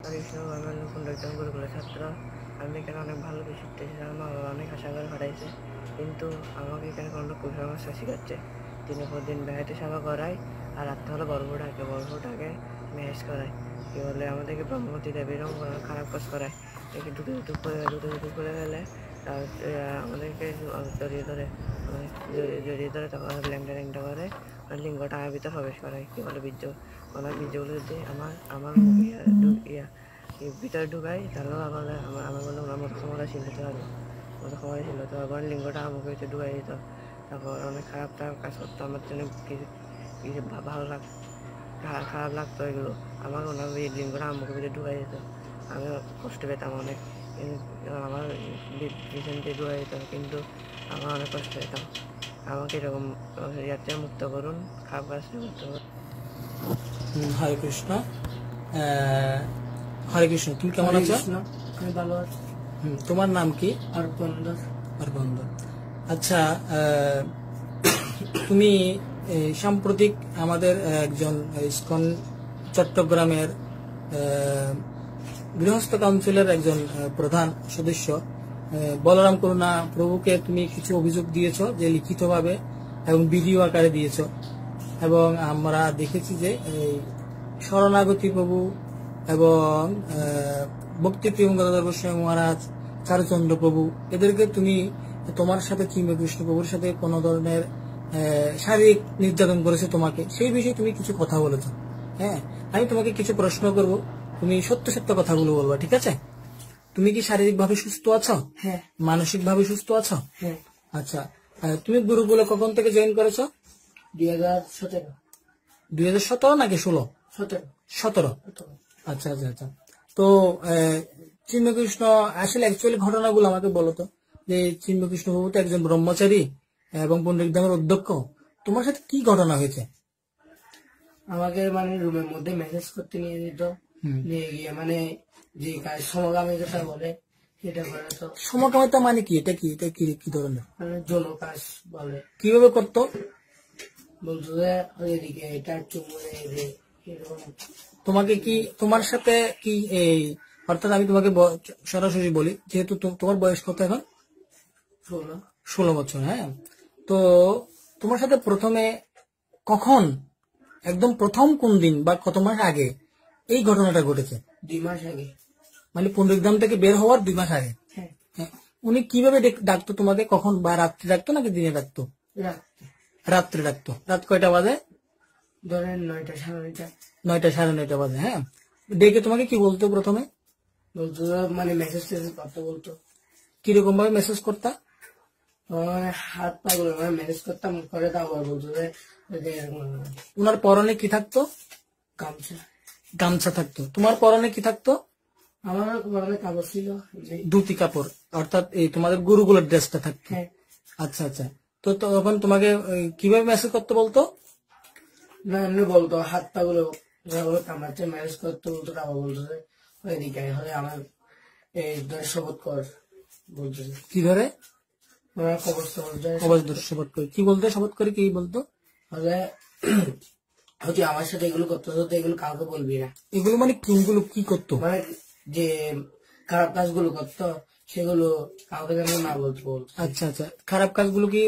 কৃষ্ণ আমি পুনরুদ্ধার গুরুকুলের ছাত্র। আমি এখানে অনেক ভালো শিখতেছি, আমার মা বাবা অনেক আশা করে পাঠাইছে, কিন্তু আমাকে এখানে কোনো কুসংস্কার শেখাচ্ছে। দিনের পর দিন বেড়াইতে সেবা করায়, আর রাত্রে হলে বরফটাকে ম্যাচ করায়, কি বলে আমাদেরকে ব্রহ্মতি দেব এরকম খারাপ কাজ করায়। একে দুটো করে গেলে আমাদেরকে জড়িয়ে ধরে তখন ল্যাংটা করে লিঙ্গটা আমার ভিতরে প্রবেশ করায়, কি বলে বীর্যগুলো যদি আমার ভিতরে ঢুকাই, তাহলে আমার বলে ওনার মতো ক্ষমতাশীল হতে পারবো, লিঙ্গটা আমাকে ভিতরে ঢুকাই দিত। তারপর অনেক খারাপ কাজ করতো আমার জন্য, কিছু খারাপ লাগতো এগুলো। আমার ওনার লিঙ্গটা আমাকে ভিতরে ঢুকাই দিত, আমি কষ্ট পেতাম অনেক। আমার রিসেন্টলি ঢুকাই দিত, কিন্তু আমার অনেক কষ্ট পেতাম। আমাকে এরকম ইয়াতে মুক্ত করুন, খারাপ কাজ মুক্ত করুন। হরে কৃষ্ণ। হরে কৃষ্ণ। তুমি কেমন আছো? আমি ভালো আছি। তোমার নাম কি? অর্পন্দর। আচ্ছা, তুমি সাম্প্রতিক আমাদের একজন ইসকন চট্টগ্রামের গৃহস্থ কাউন্সিলের একজন প্রধান সদস্য বলরাম করুণা প্রভুকে তুমি কিছু অভিযোগ দিয়েছ, যে লিখিতভাবে এবং ভিডিও আকারে দিয়েছ, এবং আমরা দেখেছি যে শরণাগতি প্রভু এবং ভক্তি প্রিয় গদাধর গোস্বামী মহারাজ, চারুচন্দ্র প্রভু, এদেরকে তুমি তোমার সাথে কৃষ্ণ প্রভুর সাথে কোন ধরনের শারীরিক নির্যাতন করেছে তোমাকে, সেই বিষয়ে তুমি কিছু কথা বলেছো। হ্যাঁ, আমি তোমাকে কিছু প্রশ্ন করব, তুমি সত্য সত্য কথাগুলো বলবা, ঠিক আছে? তুমি কি শারীরিক ভাবে সুস্থ আছো? হ্যাঁ। মানসিক ভাবে সুস্থ আছো? হ্যাঁ। আচ্ছা, তুমি গুরুকুলে কখন থেকে জয়েন করেছো? 2017। 2017 নাকি 16? 17। আচ্ছা আচ্ছা আচ্ছা। তো চিন্ময়কৃষ্ণ আসলে অ্যাকচুয়ালি ঘটনাগুলো আমাকে বলো তো, যে চিন্ময়কৃষ্ণ বাবু তো একজন ব্রহ্মচারী এবং পুনরুদ্ধামের অধ্যক্ষ, তোমার সাথে কি ঘটনা হয়েছে? আমাকে মানে রুমের মধ্যে মেসেজ করতে নিয়ে যেত, নিয়ে গিয়ে মানে যে কাজ সমকামিতা বলে সেটা করে। তো সমকামিতা মানে কি? এটা কি ধরনের মানে যৌন কাজ বলে। কিভাবে করতো? বলতো যে এদিকে এটা চুমুনে তোমাকে কি তোমার সাথে কি এই, অর্থাৎ আমি তোমাকে সরাসরি বলি, যেহেতু তোমার বয়স কত এখন? 16 বছর। হ্যাঁ, তো তোমার সাথে প্রথমে কখন, একদম প্রথম কোন দিন বা কত মাস আগে এই ঘটনাটা ঘটেছে? 2 মাস আগে। মানে পুনরুদ্ধাম থেকে বের হওয়ার 2 মাস আগে। হ্যাঁ। উনি কিভাবে ডাকতো তোমাকে? কখন, বা রাত্রে ডাকতো নাকি দিনে ডাকতো? রাত্রে ডাকতো। রাত কয়টা বাজে? ধরেন 9টা, 9:30। 9টা, 9:30 বাজে। হ্যাঁ, ডেকে তোমাকে কি বলতো প্রথমে? বলতো মানে মেসেজ করতে বলতো। কিরকম ভাবে মেসেজ করতা? হাত পা গুলো মানে মেসেজ করতাম, করে তারপর বলতো যে উনার পরনে কি থাকতো? গামছা থাকতো। তোমার পরনে কি থাকতো? আমার পরনে কাপড় ছিল, ধুতি কাপড়, অর্থাৎ এই তোমাদের গুরুকুলের ড্রেসটা থাকতো। আচ্ছা আচ্ছা। তো তখন তোমাকে কিভাবে মেসেজ করতে বলতো? না এমনি বলতো, হাত পা গুলো কামড়াচ্ছে, ম্যারেজ করতে বলতো। তারপর বলতো যে এদিকে হলে আমার এই শপথ কর বলতো। কি ধরে? শপথ করে কি বলতো? শপথ করে কি বলতো? হচ্ছে আমার সাথে এগুলো করতে হতো, এগুলো কাউকে বলবি না। এগুলো মানে কোনগুলো? কি করতো? মানে যে খারাপ কাজগুলো করতো সেগুলো কাউকে যেন না বলতো। আচ্ছা আচ্ছা। খারাপ কাজগুলো কি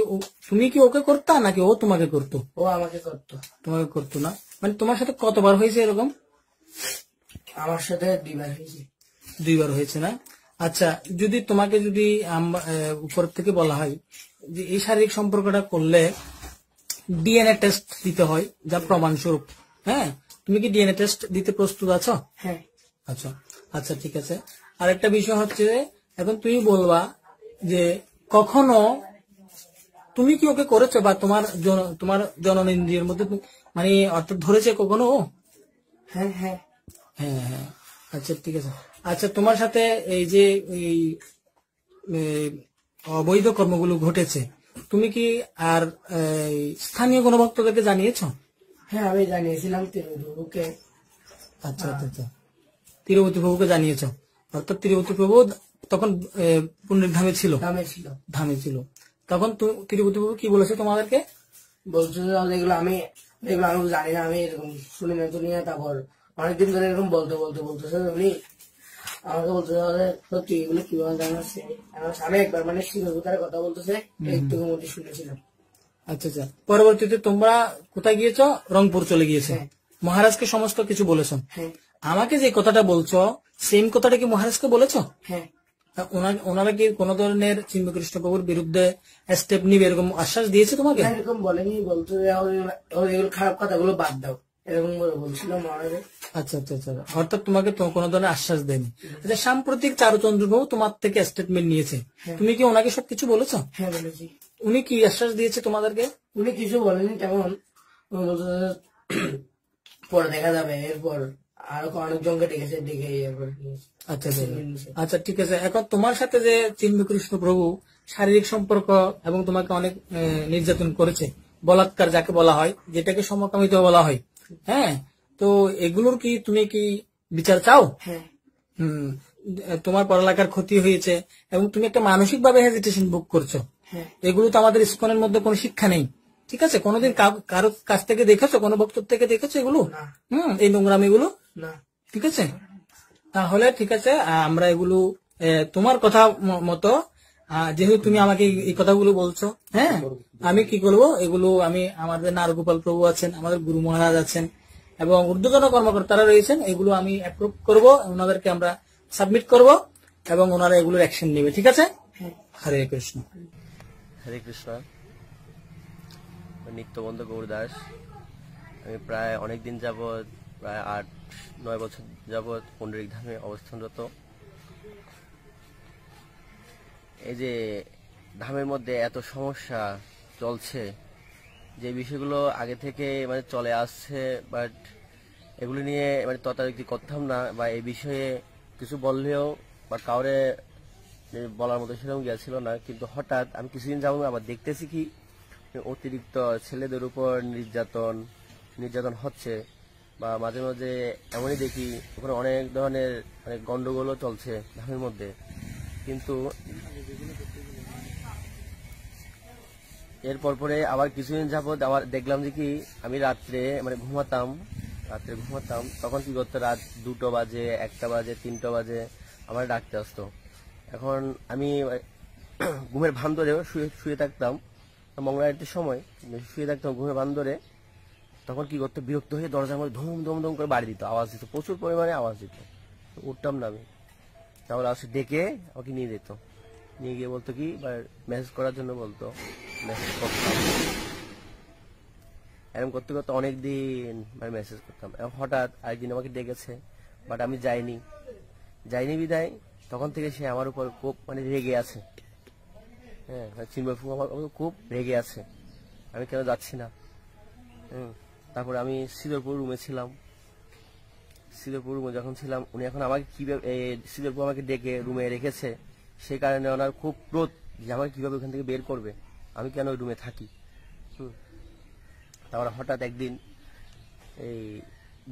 তুমি কি ওকে করতা নাকি ও তোমাকে করতো? ও আমাকে করতো। তোমাকে করতো না? মানে তোমার সাথে কতবার হয়েছে এরকম? আমার সাথে 2 বার হয়েছে। 2 বার হয়েছে না? আচ্ছা, যদি তোমাকে যদি উপর থেকে বলা হয় যে এই শারীরিক সম্পর্কটা করলে ডিএনএ টেস্ট দিতে হয় যা প্রমাণস্বরূপ, হ্যাঁ, তুমি কি ডিএনএ টেস্ট দিতে প্রস্তুত আছো? হ্যাঁ। আচ্ছা আচ্ছা, ঠিক আছে। আর একটা বিষয় হচ্ছে, এখন তুমি বলবা যে কখনো তুমি কি ওকে করেছো, বা তোমার জননেন্দ্রিয়ের মধ্যে মানে অর্থাৎ ধরেছে কখনো? হ্যাঁ হ্যাঁ হ্যাঁ হ্যাঁ। আচ্ছা ঠিক আছে। আচ্ছা, তোমার সাথে এই যে এই অবৈধ কর্মগুলো ঘটেছে, তুমি কি আর স্থানীয় কোনো ভক্তদেরকে জানিয়েছ? হ্যাঁ, আমি জানিয়েছিলাম তিরুপতিকে। আচ্ছা আচ্ছা আচ্ছা, তিরুপতি প্রভুকে জানিয়েছ, অর্থাৎ তিরুপতি প্রভু তখন পুণ্যধামে ছিল। ধামে ছিল তখন তিরুপতি প্রভু কি বলেছে তোমাদেরকে? বলছো এগুলো আমি জানি না, আমি এরকম শুনি না। তারপর অনেকদিন ধরে এরকম বলতেছে উনি আমাকে বলতেছে সত্যি এগুলো কিভাবে জানাচ্ছে। আমি একবার মানে শিবভূতার কথা বলতেছে একটুর মধ্যে শুনেছিলাম। আচ্ছা আচ্ছা, পরবর্তীতে তোমরা কোথায় গিয়েছো? রংপুর চলে গিয়েছে। হ্যাঁ। মহারাজকে সমস্ত কিছু বলেছো? হ্যাঁ আমাকে যে কথাটা বলছো সেম কথাটা কি মহারাজকে বলেছো? হ্যাঁ। ওনারা কি কোন ধরনের চিন্ময়কৃষ্ণ প্রভুর বিরুদ্ধে স্টেপ নিবে এরকম আশ্বাস দিয়েছে তোমাকে? না, এরকম বলেনি, বলতো যে এগুলো খারাপ কথাগুলো বাদ দাও এরকম বলছিল মহারাজে। আচ্ছা আচ্ছা আচ্ছা, অর্থাৎ তোমাকে তো কোনো ধরনের আশ্বাস দেয়নি। আচ্ছা, সাম্প্রতিক চারুচন্দ্র প্রভু তোমার থেকে স্টেটমেন্ট নিয়েছে, তুমি কি ওনাকে সবকিছু বলেছো? হ্যাঁ বলেছি। উনি কি আশ্বাস দিয়েছে তোমাদেরকে? উনি কিছু বলেনি তেমন, উনি বলতো যে পরে দেখা যাবে, এরপর আরো অনেকজনকে ডেকে এরপর আচ্ছা আচ্ছা আচ্ছা, ঠিক আছে। এখন তোমার সাথে যে চিন্ময়কৃষ্ণ প্রভু শারীরিক সম্পর্ক এবং তোমাকে অনেক নির্যাতন করেছে, বলাৎকার যাকে বলা হয়, যেটাকে সমকামিতা বলা হয়, হ্যাঁ, তো এগুলোর কি তুমি কি বিচার চাও? হ্যাঁ। তোমার পড়ালেখার ক্ষতি হয়েছে এবং তুমি একটা মানসিক ভাবে হেজিটেশন ভোগ করছো, হ্যাঁ। এগুলো তো আমাদের ইসকনের মধ্যে কোনো শিক্ষা নেই, ঠিক আছে? কোনোদিন কারো কাছ থেকে দেখেছো, কোনো বক্তব্য থেকে দেখেছো এগুলো? না। এই নোংরামিগুলো না। ঠিক আছে, তাহলে ঠিক আছে, আমরা এগুলো তোমার কথা মতো, যেহেতু তুমি আমাকে এই কথাগুলো বলছো, হ্যাঁ, আমি কি করবো এগুলো, আমি আমাদের নারগোপাল প্রভু আছেন, আমাদের গুরু মহারাজ আছেন এবং ঊর্ধ্বতন কর্মকর্তারা রয়েছেন, এগুলো আমি অ্যাপ্রুভ করব, ওনাদেরকে আমরা সাবমিট করব এবং ওনারা এগুলোর অ্যাকশন নেবে, ঠিক আছে? হরে কৃষ্ণ। হরে কৃষ্ণ। নিত্যবন্ধ গৌরদাস। আমি প্রায় অনেকদিন যাবৎ, প্রায় 8-9 বছর যাবৎ পুণ্ডরিক ধামে অবস্থানরত। এই যে ধামের মধ্যে এত সমস্যা চলছে, যে বিষয়গুলো আগে থেকে মানে চলে আসছে, বাট এগুলো নিয়ে মানে তদারকি করতাম না, বা এই বিষয়ে কিছু বললেও বা কাউরে বলার মতো সেরকম গিয়েছিল না। কিন্তু হঠাৎ আমি কিছুদিন যাবো আবার দেখতেছি কি অতিরিক্ত ছেলেদের উপর নির্যাতন হচ্ছে, বা মাঝে মাঝে এমনই দেখি ওখানে অনেক ধরনের মানে গন্ডগোলও চলছে ধামের মধ্যে। কিন্তু এরপর পরে আবার কিছুদিন যাবৎ আবার দেখলাম যে কি আমি রাত্রে ঘুমাতাম, তখন কি করতো, রাত 2টো বাজে, 1টা বাজে, 3টা বাজে আমার ডাকতে আসতো। এখন আমি ঘুমের ভান ধরে শুয়ে থাকতাম, মঙ্গলারতির সময় শুয়ে থাকতাম ঘুমের ভান ধরে, তখন কি করতো, বিরক্ত হয়ে দরজার মধ্যে ধুম ধুম ধুম করে বাড়ি দিত, আওয়াজ দিত, প্রচুর পরিমাণে আওয়াজ দিত। উঠতাম না আমি, তাহলে আসে ডেকে আমাকে নিয়ে যেত, নিয়ে গিয়ে বলতো কি মেসেজ করার জন্য বলতো, মেসেজ করতাম। এরকম করতে করতে অনেকদিন মেসেজ করতাম। হঠাৎ আরেকদিন আমাকে ডেকেছে, বাট আমি যাইনি বিদায়, তখন থেকে সে আমার উপর খুব রেগে আছে। হ্যাঁ, চিন্ময় আমার খুব রেগে আছে, আমি কেন যাচ্ছি না। তারপরে আমি শ্রীধরপুর রুমে ছিলাম, শ্রীধরপুর রুমে যখন ছিলাম, উনি এখন আমাকে কিভাবে শ্রীধরপুর আমাকে ডেকে রুমে রেখেছে, সেই কারণে ওনার খুব ক্রোধ যে আমাকে কিভাবে ওখান থেকে বের করবে, আমি কেন ওই রুমে থাকি। তারপরে হঠাৎ একদিন এই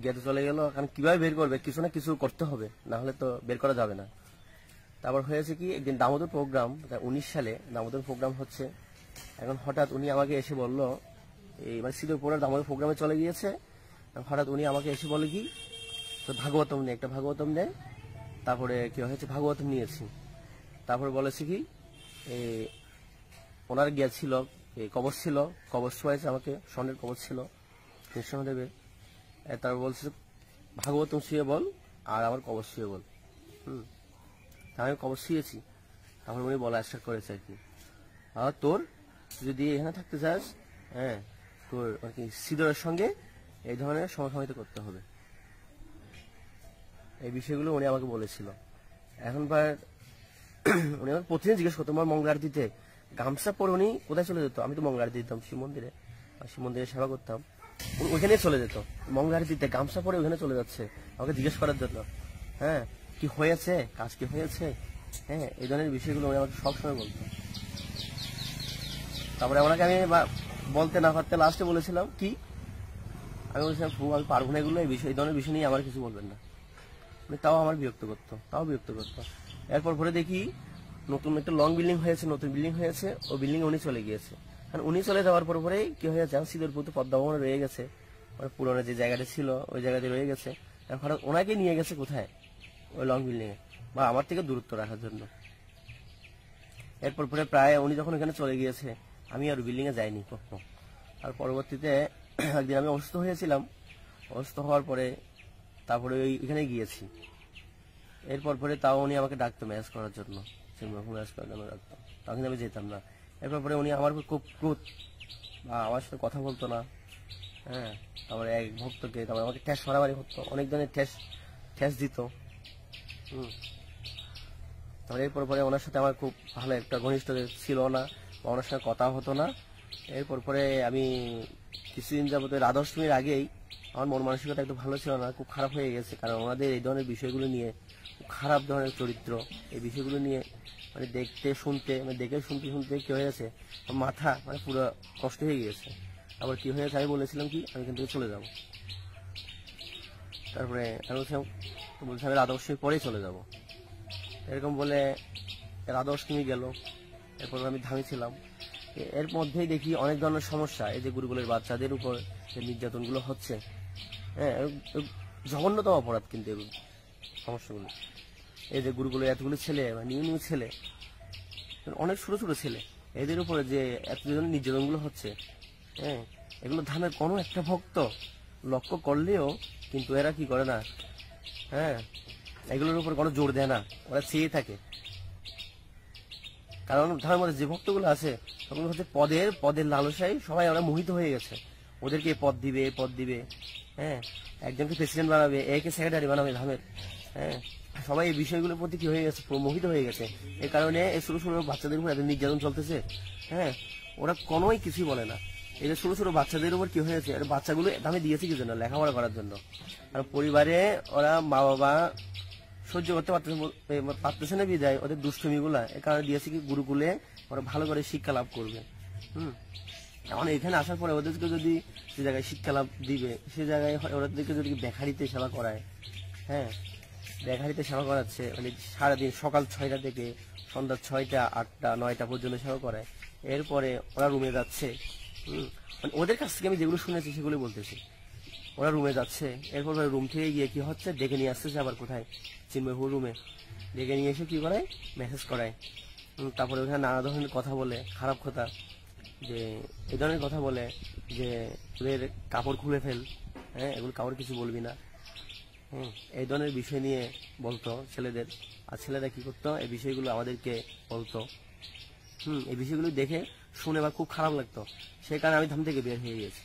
গেতে চলে গেল, কারণ কিভাবে বের করবে, কিছু না কিছু করতে হবে, না হলে তো বের করা যাবে না। তারপর হয়েছে কি, একদিন দামোদর প্রোগ্রাম, 19 সালে দামোদর প্রোগ্রাম হচ্ছে। এখন হঠাৎ উনি আমাকে এসে বলল, এই শ্রীধরপুরের দামোদর প্রোগ্রামে চলে গিয়েছে, হঠাৎ উনি আমাকে এসে বলে কি, তো ভাগবতম নেই, একটা ভাগবতম নেই। তারপরে কি হয়েছে, ভাগবতম নিয়েছি। তারপরে বলেছে কি, ওনার গিয়েছিল কবচ ছিল, কবচ হয়েছে আমাকে, স্বর্ণের কবচ ছিল কৃষ্ণদেবের। তারপর বলছে ভাগবতম শুয়ে বল আর আমার কবচ শুয়ে বল। আমি কবচ শুয়েছি। তারপর উনি বলা স্টার্ট করেছে আর কি, তোর যদি এখানে থাকতে চাস, হ্যাঁ, তোর আর কি শ্রীধরের সঙ্গে এই ধরনের সমসাময়িক করতে হবে। এই বিষয়গুলো উনি আমাকে বলেছিল। এখন উনি আমাকে প্রতিদিন জিজ্ঞেস করতো, আমার মঙ্গল আরতিতে গামছা পরে উনি কোথায় চলে যেত, আমি তো মঙ্গল আরতি দিতাম শিব মন্দিরে সেবা করতাম, ওইখানে চলে যেত মঙ্গল আরতিতে, গামছা পরে ওইখানে চলে যাচ্ছে আমাকে জিজ্ঞেস করার জন্য, হ্যাঁ, কি হয়েছে, কাজ কি হয়েছে, হ্যাঁ, এই ধরনের বিষয়গুলো উনি আমাকে সবসময় বলতো। তারপরে ওনাকে আমি বলতে না পারতে লাস্টে বলেছিলাম কি, আমি বলেছিলাম আমি পারবো না এগুলো, এই ধরনের বিষয় নিয়ে আমার কিছু বলবেন না। তাও আমার বিরক্ত করতো। এরপর পরে দেখি নতুন একটা নতুন বিল্ডিং হয়েছে, ওই বিল্ডিং উনি চলে গিয়েছে। কারণ উনি চলে যাওয়ার পরে কি হয়েছে, শ্রীধরপুর পদ্মা ভবনে রয়ে গেছে, পুরোনো যে জায়গাটা ছিল ওই জায়গাতে রয়ে গেছে। এখন ওনাকে নিয়ে গেছে কোথায়, ওই লং বিল্ডিং এ বা আমার থেকে দূরত্ব রাখার জন্য। এরপর পরে প্রায় উনি যখন এখানে চলে গিয়েছে আমি আর বিল্ডিং এ যাইনি কখনো। আর পরবর্তীতে একদিন আমি অসুস্থ হয়েছিলাম, অসুস্থ হওয়ার পরে তারপরে এখানে গিয়েছি। এরপর পরে তাও উনি আমাকে ডাকতো ম্যাচ করার জন্য, ম্যাচ করার জন্য ডাকতো, তখন আমি যেতাম না। এরপর পরে উনি আমার খুব ক্রোধ, বা আমার সাথে কথা বলতো না। হ্যাঁ, তারপরে এক ভক্তকে তারপরে আমাকে ঠেস মারামারি করতো, অনেক ধরনের ঠেস দিত। তারপরে এরপর পরে ওনার সাথে আমার খুব ভালো একটা ঘনিষ্ঠ ছিল না, বা ওনার সাথে কথা হতো না। এরপর পরে আমি কিছুদিন যাবত রাধাষ্টমীর আগেই আমার মন মানসিকতা একটু ভালো ছিল না, খুব খারাপ হয়ে গেছে। কারণ ওনাদের এই ধরনের বিষয়গুলো নিয়ে, খুব খারাপ ধরনের চরিত্র, এই বিষয়গুলো নিয়ে মানে দেখতে শুনতে, মানে দেখে শুনতে শুনতে কি হয়ে গেছে, মাথা মানে পুরো কষ্ট হয়ে গিয়েছে। আবার কি হয়েছে, আমি বলেছিলাম কি আমি এখান থেকে চলে যাব। তারপরে আমি বলছিলাম রাধা অষ্টমীর পরেই চলে যাব, এরকম বলে রাধা অষ্টমী গেল। এরপর আমি ধামে ছিলাম। এর মধ্যেই দেখি অনেক ধরনের সমস্যা, এই যে গুরুকুলের বাচ্চাদের উপর যে নির্যাতনগুলো হচ্ছে, হ্যাঁ জঘন্যতম অপরাধ কিন্তু এগুলো সমস্যাগুলো। এই যে গুরুকুলের এতগুলো ছেলে বা নিউ নিউ ছেলে, অনেক ছোট ছোট ছেলে, এদের উপরে যে এত ধরনের নির্যাতনগুলো হচ্ছে, হ্যাঁ এগুলো ধামের কোনো একটা ভক্ত লক্ষ্য করলেও কিন্তু এরা কি করে না, হ্যাঁ এগুলোর উপর কোনো জোর দেয় না, ওরা চেয়ে থাকে। কারণ ধামের মধ্যে যে ভক্তগুলো আছে সেগুলো হচ্ছে পদের লালসায় সবাই ওরা মোহিত হয়ে গেছে, ওদেরকে পদ দিবে, হ্যাঁ একজনকে প্রেসিডেন্ট বানাবে, একে সেক্রেটারি বানাবে ধামের, হ্যাঁ সবাই এই বিষয়গুলোর প্রতি কি হয়ে গেছে, মোহিত হয়ে গেছে। এই কারণে এই ছোট ছোট বাচ্চাদের উপর এত নির্যাতন চলতেছে। হ্যাঁ ওরা কোনোই কিছুই বলে না। এই যে ছোট ছোট বাচ্চাদের উপর কি হয়েছে, বাচ্চাগুলো ধামে দিয়েছে কি জন্য, লেখাপড়া করার জন্য। আর পরিবারে ওরা মা বাবা সহ্য করতে পারতেছে না বিদায় ওদের দুষ্টমি গুলা, এ কারণে দিয়েছে কি গুরুকুলে ওরা ভালো করে শিক্ষা লাভ করবে। এখন এখানে আসার পরে ওদেরকে যদি যে জায়গায় শিক্ষা লাভ দিবে, সে জায়গায় ওদেরকে যদি বেকারিতে সেবা করায়, হ্যাঁ বেকারিতে সেবা করাচ্ছে, মানে সারাদিন সকাল 6টা থেকে সন্ধ্যা 6টা 8টা 9টা পর্যন্ত সেবা করায়। এরপরে ওরা রুমে যাচ্ছে, মানে ওদের কাছ থেকে আমি যেগুলো শুনেছি সেগুলো বলতেছি। ওরা রুমে যাচ্ছে, এরপর রুম থেকে গিয়ে কি হচ্ছে, ডেকে নিয়ে আসতেছে আবার কোথায়, চিন্ময়পুর রুমে ডেকে নিয়ে এসে কি করায়, মেসেজ করায়। তারপরে ওখানে নানা ধরনের কথা বলে, খারাপ কথা, যে এই ধরনের কথা বলে যে ওদের কাপড় খুলে ফেল, হ্যাঁ এগুলো কাপড় কিছু বলবি না, এই ধরনের বিষয় নিয়ে বলতো ছেলেদের। আর ছেলেরা কি করতো, এই বিষয়গুলো আমাদেরকে বলতো। এই বিষয়গুলো দেখে শুনে বা খুব খারাপ লাগতো, সেই কারণে আমি ধাম থেকে বের হয়ে গেছি।